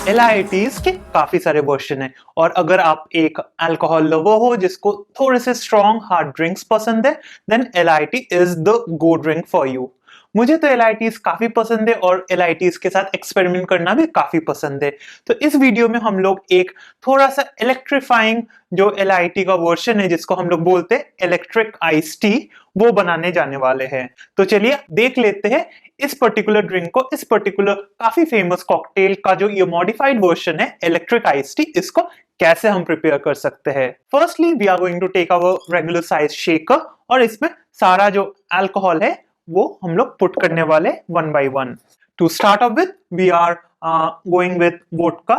LITs के काफी सारे वर्जन है और अगर आप एक अल्कोहल लवर हो जिसको थोड़े से स्ट्रॉन्ग हार्ड ड्रिंक्स पसंद है then LIT is the go drink for you. मुझे तो LITs काफी पसंद है और LITs के साथ एक्सपेरिमेंट करना भी काफी पसंद है। तो इस वीडियो में हम लोग एक थोड़ा सा इलेक्ट्रीफाइंग जो LIT का वर्जन है जिसको हम लोग बोलते हैं इलेक्ट्रिक आइस टी वो बनाने जाने वाले हैं। तो चलिए देख लेते हैं इस पर्टिकुलर ड्रिंक को, इस पर्टिकुलर काफी फेमस कॉकटेल का जो ये मॉडिफाइड वर्जन है इलेक्ट्रिक आइस टी, इसको कैसे हम प्रिपेयर कर सकते हैं। Firstly we are going to take our regular size shaker और इसमें सारा जो अल्कोहल है वो हम लोग पुट करने वाले one by one. To start up with we are going with vodka.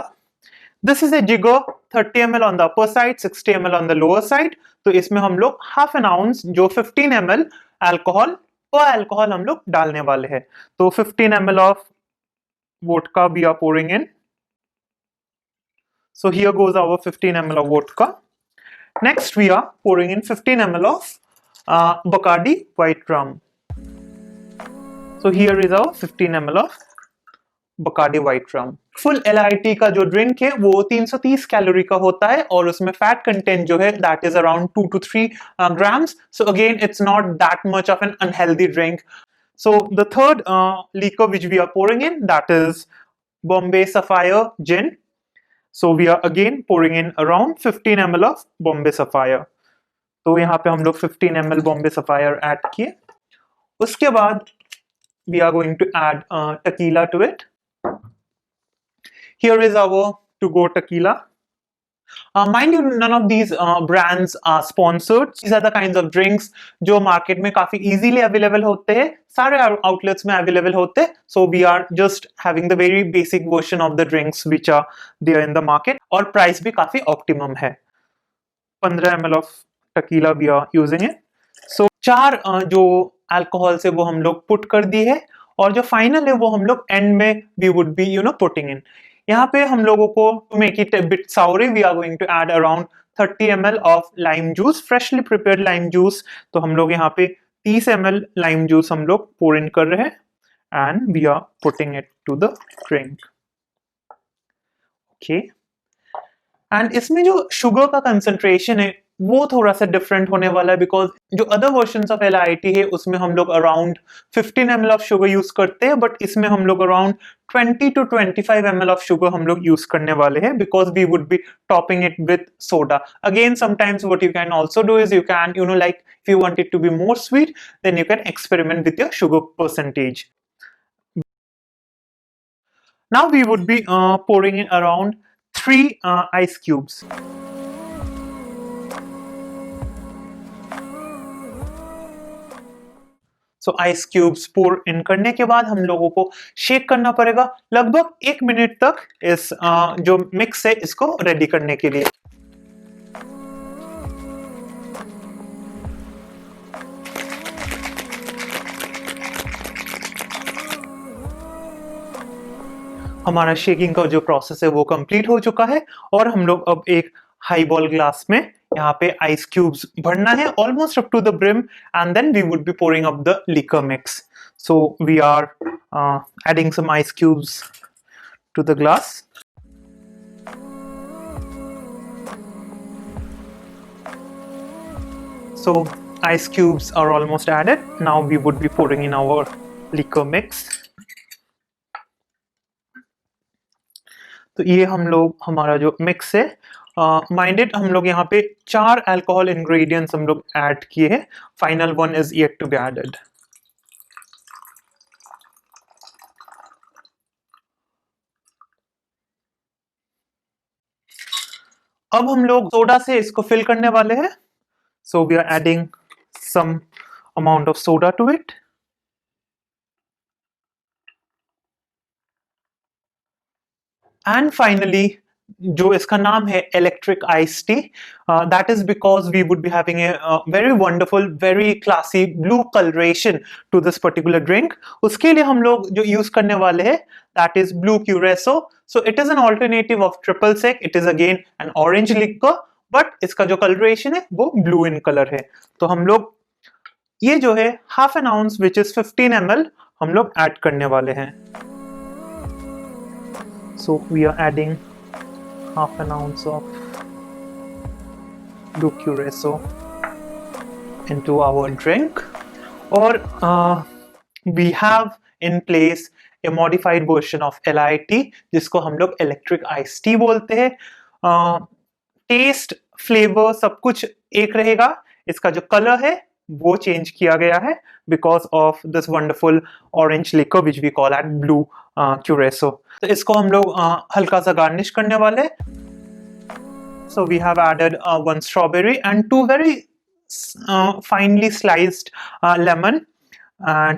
This is a jigger 30 ml on the upper side, 60 ml on the lower side. तो इसमें हम लोग हाफ एन आउंस जो 15 ml अल्कोहल हम लोग डालने वाले हैं। तो 15 ml of vodka we are pouring in. So here goes our 15 ml of vodka. Next we are pouring in 15 ml of Bacardi white rum. So here is our 15 ml of Bacardi white rum. Full LIT का जो drink है वो 330 calorie का होता है और उसमें fat content जो है that is around 2 to 3 grams. So again it's not that much of an unhealthy drink. So the third liquor which we are pouring in that is Bombay Sapphire Gin. So we are again pouring in around 15 ml of Bombay Sapphire. तो यहाँ पे हम लोग 15 ml Bombay Sapphire add किए। उसके बाद we are going to add tequila to it. Here is our to-go tequila. Mind you, none of these brands are sponsored. These are the kinds of drinks जो market में काफी easily available होते हैं, सारे outlets में available होते हैं. So we are just having the very basic version of the drinks which are there in the market और price भी काफी optimum है। 15 ml of tequila we are using it. So चार जो alcohol से वो हम लोग put कर दी है और जो final है वो हम लोग end में we would be putting in. यहाँ पे हम लोगों को to make it a bit sour we are going to add around 30 ml of lime juice, freshly prepared lime juice. तो हम लोग यहाँ पे 30 ml lime juice हम लोग pour in कर रहे हैं and we are putting it to the drink. Okay. And इसमें जो sugar का concentration है वो थोड़ा सा डिफरेंट होने वाला है बिकॉज जो अदर वर्जन्स ऑफ LIT है उसमें हम लोग around 15 ml of sugar use करते हैं बट इसमें हम लोग around 20 to 25 ml of sugar हम लोग यूज करने वाले हैं because we would be topping it with soda. Again sometimes what you can also do is you can like if you want it to be more sweet then you can experiment with your sugar percentage. Now we would be pouring in around 3 ice cubes. So ice cubes पोर इन करने के बाद हम लोगों को shake करना पड़ेगा लगभग 1 minute तक इस जो मिक्स है इसको रेडी करने के लिए। हमारा शेकिंग का जो प्रोसेस है वो कंप्लीट हो चुका है और हम लोग अब एक हाई बॉल ग्लास में यहाँ पे आइस क्यूब्स भरना है almost up to the brim and then we would be pouring up the liquor mix. So we are adding some ice cubes to the glass. So ice cubes are almost added. Now we would be pouring in our liquor mix. तो ये हम लोग हमारा जो mix है minded हम लोग यहाँ पे 4 अल्कोहल इंग्रेडिएंट्स हम लोग ऐड किए हैं। Final one is yet to be added. अब हम लोग सोडा से इसको फिल करने वाले हैं। So we are adding some amount of soda to it. And finally जो इसका नाम है electric ice tea, that is because we would be having a very wonderful very classy blue coloration to this particular drink. उसके लिए हम लोग जो use करने वाले हैं that is blue curacao. So it is an alternative of triple sec. It is again an orange liqueur but इसका जो कलरेशन है वो ब्लू इन कलर है। तो हम लोग ये जो है half an ounce which is 15 ml हम लोग ऐड करने वाले हैं। So we are adding half an ounce of blue curacao into our drink. Or we have in place a modified version of LIT जिसको हम लोग इलेक्ट्रिक आइस टी बोलते हैं. टेस्ट, फ्लेवर सब कुछ एक रहेगा. इसका जो कलर है वो चेंज किया गया है because of this wonderful orange liqueur which we call at blue curacao. तो इसको हम लोग हल्का सा गार्निश करने वाले. So we have added one strawberry and two very finely sliced lemon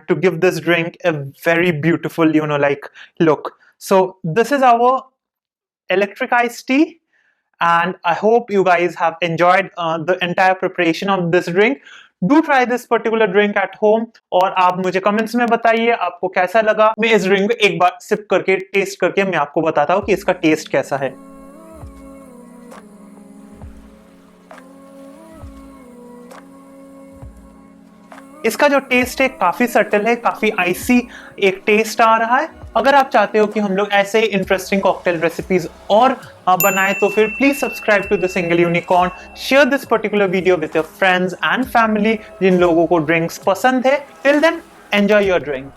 to give this drink a very beautiful, like look. So this is our electric iced tea, and I hope you guys have enjoyed the entire preparation of this drink. Do try this particular drink at home और आप मुझे comments में बताइए आपको कैसा लगा. मैं इस ड्रिंक को एक बार सिप करके टेस्ट करके मैं आपको बताता हूँ कि इसका टेस्ट कैसा है. इसका जो टेस्ट है काफी सटल है, काफी आइसी एक टेस्ट आ रहा है. अगर आप चाहते हो कि हम लोग ऐसे ही इंटरेस्टिंग कॉकटेल रेसिपीज और बनाएं तो फिर please subscribe to the single unicorn. Share this particular video with your friends and family जिन लोगों को ड्रिंक्स पसंद है. Till then enjoy your drink.